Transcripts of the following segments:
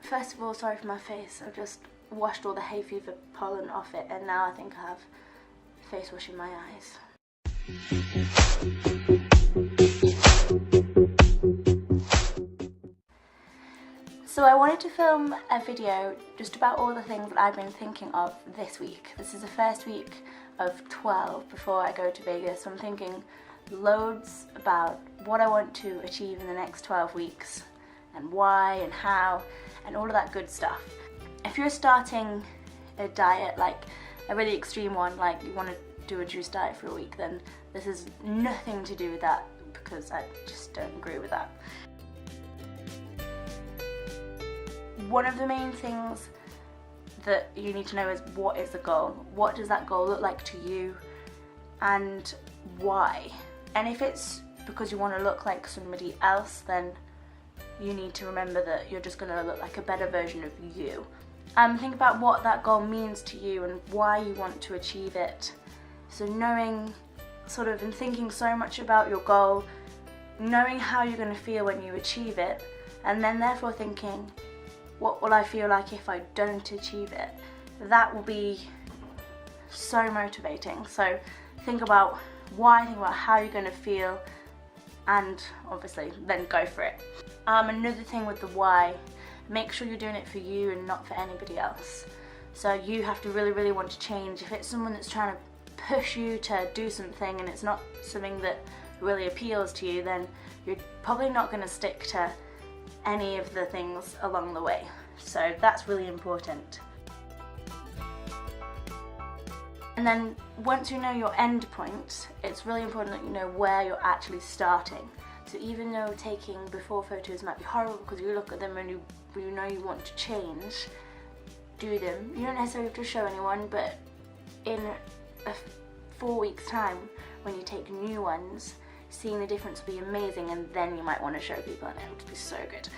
First of all, sorry for my face. I've just washed all the hay fever pollen off it, and now I think I have face wash in my eyes. So I wanted to film a video just about all the things that I've been thinking of this week. This is the first week of 12 before I go to Vegas, so I'm thinking loads about what I want to achieve in the next 12 weeks and why and how and all of that good stuff. If you're starting a diet, like a really extreme one, like you want to do a juice diet for a week, then this is nothing to do with that, because I just don't agree with that. One of the main things that you need to know is, what is the goal? What does that goal look like to you, and why? And if it's because you want to look like somebody else, then you need to remember that you're just going to look like a better version of you. Think about what that goal means to you and why you want to achieve it. So knowing sort of and thinking so much about your goal, knowing how you're going to feel when you achieve it, and then therefore thinking, what will I feel like if I don't achieve it? That will be so motivating. So think about why, think about how you're going to feel, and obviously then go for it. Another thing with the why, make sure you're doing it for you and not for anybody else. So you have to really, really want to change. If it's someone that's trying to push you to do something and it's not something that really appeals to you, then you're probably not going to stick to any of the things along the way. So that's really important. And then once you know your end point, it's really important that you know where you're actually starting. So even though taking before photos might be horrible because you look at them and you know you want to change, do them. You don't necessarily have to show anyone, but in 4 weeks time, when you take new ones, seeing the difference will be amazing, and then you might want to show people and it would be so good.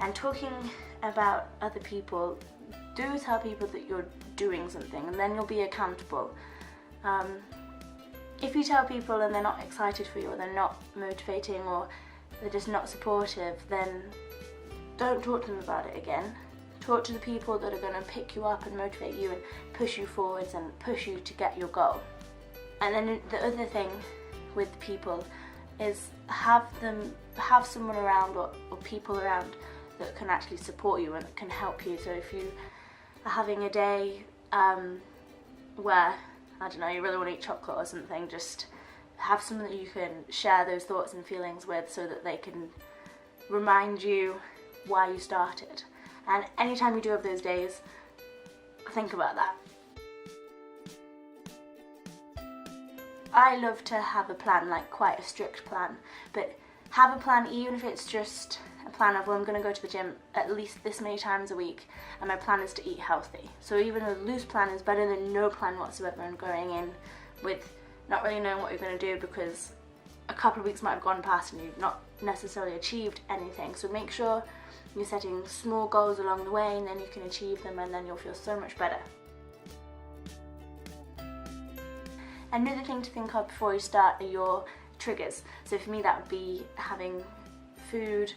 And talking about other people, do tell people that you're doing something, and then you'll be accountable. If you tell people and they're not excited for you, or they're not motivating, or they're just not supportive, then don't talk to them about it again. Talk to the people that are going to pick you up and motivate you and push you forwards and push you to get your goal. And then the other thing with people is have someone around or people around that can actually support you and that can help you. So if you are having a day where, I don't know, you really want to eat chocolate or something, just have someone that you can share those thoughts and feelings with, so that they can remind you why you started. And anytime you do have those days, think about that. I love to have a plan, like quite a strict plan, but have a plan even if it's just a plan of, well, I'm going to go to the gym at least this many times a week, and my plan is to eat healthy. So even a loose plan is better than no plan whatsoever and going in with not really knowing what you're going to do, because a couple of weeks might have gone past and you've not necessarily achieved anything. So make sure you're setting small goals along the way, and then you can achieve them, and then you'll feel so much better. Another thing to think of before you start are your triggers. So for me that would be having food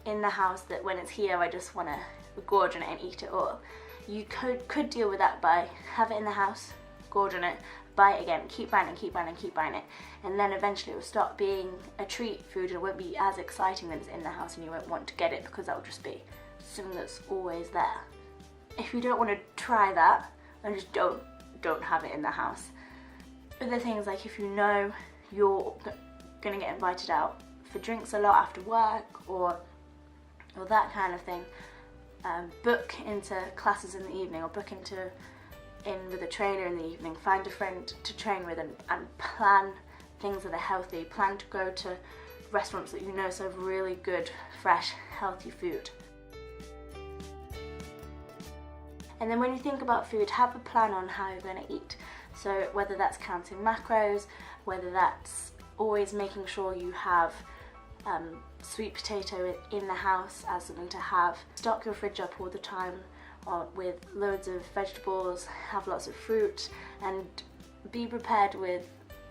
in the house that when it's here I just want to gorge on it and eat it all. You could deal with that by have it in the house, gorge on it, buy it again, keep buying it, keep buying it, keep buying it, and then eventually it will stop being a treat food and it won't be as exciting when it's in the house, and you won't want to get it because that will just be something that's always there. If you don't want to try that, then just don't have it in the house. Other things, like if you know you're going to get invited out for drinks a lot after work or that kind of thing, book into classes in the evening, or book in with a trainer in the evening. Find a friend to train with, and plan things that are healthy. Plan to go to restaurants that you know serve really good, fresh, healthy food. And then when you think about food, have a plan on how you're going to eat. So whether that's counting macros, whether that's always making sure you have sweet potato in the house as something to have. Stock your fridge up all the time with loads of vegetables, have lots of fruit, and be prepared with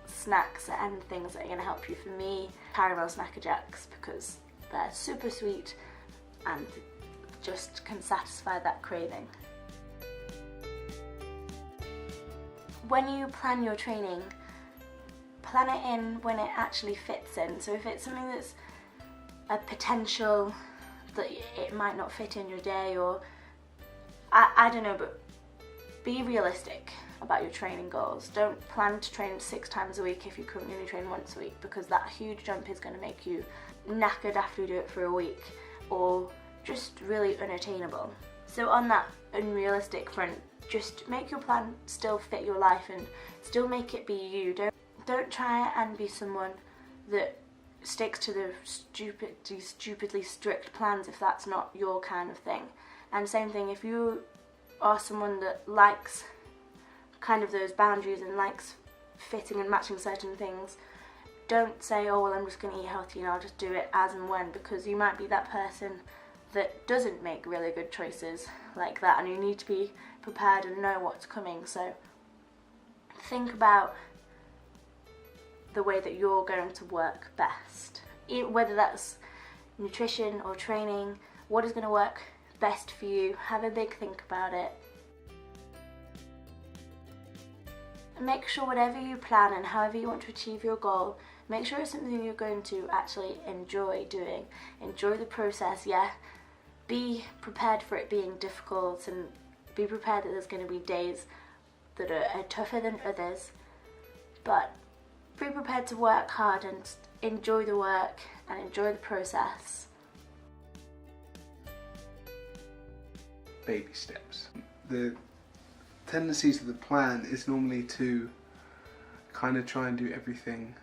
snacks and things that are going to help you. For me, caramel Snacker Jacks, because they're super sweet and just can satisfy that craving. When you plan your training, plan it in when it actually fits in. So if it's something that's a potential that it might not fit in your day, or I don't know, but be realistic about your training goals. Don't plan to train 6 times a week if you currently only train once a week, because that huge jump is going to make you knackered after you do it for a week, or just really unattainable. So on that unrealistic front, just make your plan still fit your life and still make it be you. Don't try and be someone that sticks to the stupidly strict plans if that's not your kind of thing. And same thing, if you are someone that likes kind of those boundaries and likes fitting and matching certain things, don't say, oh well, I'm just going to eat healthy and I'll just do it as and when, because you might be that person that doesn't make really good choices like that, and you need to be prepared and know what's coming. So think about the way that you're going to work best, whether that's nutrition or training. What is going to work best for you? Have a big think about it. Make sure whatever you plan and however you want to achieve your goal, make sure it's something you're going to actually enjoy doing. Enjoy the process, yeah. Be prepared for it being difficult, and be prepared that there's going to be days that are tougher than others, but be prepared to work hard and enjoy the work and enjoy the process. Baby steps. The tendencies of the plan is normally to kind of try and do everything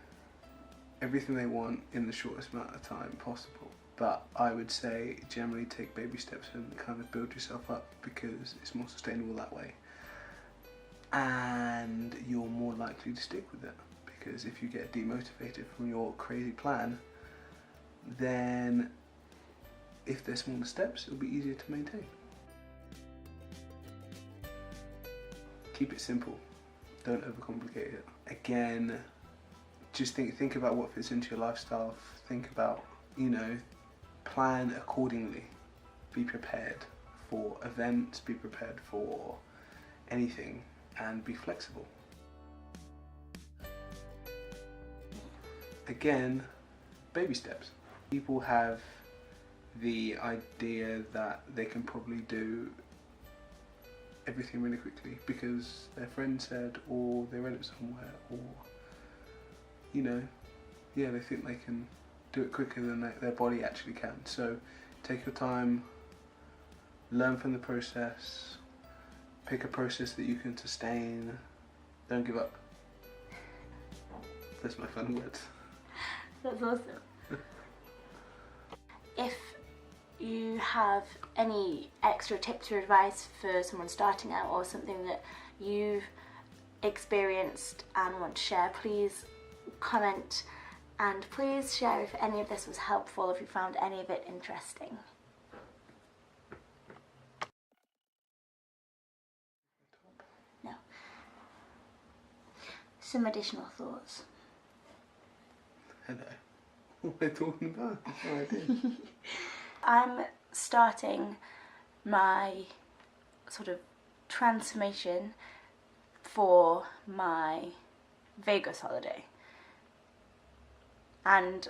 they want in the shortest amount of time possible. But I would say generally take baby steps and kind of build yourself up, because it's more sustainable that way. And you're more likely to stick with it, because if you get demotivated from your crazy plan, then if there's smaller steps, it'll be easier to maintain. Keep it simple. Don't overcomplicate it. Again, just think about what fits into your lifestyle. Think about, plan accordingly. Be prepared for events, be prepared for anything, and be flexible. Again, baby steps. People have the idea that they can probably do everything really quickly because their friend said, or they read it somewhere, or they think they can do it quicker than their body actually can. So take your time, learn from the process, pick a process that you can sustain, don't give up. That's my fun words. That's awesome. If you have any extra tips or advice for someone starting out, or something that you've experienced and want to share, please comment, and please share if any of this was helpful, if you found any of it interesting. No. Some additional thoughts. Hello. What are we talking about? No idea. I'm starting my sort of transformation for my Vegas holiday, and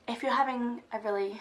if you're having a really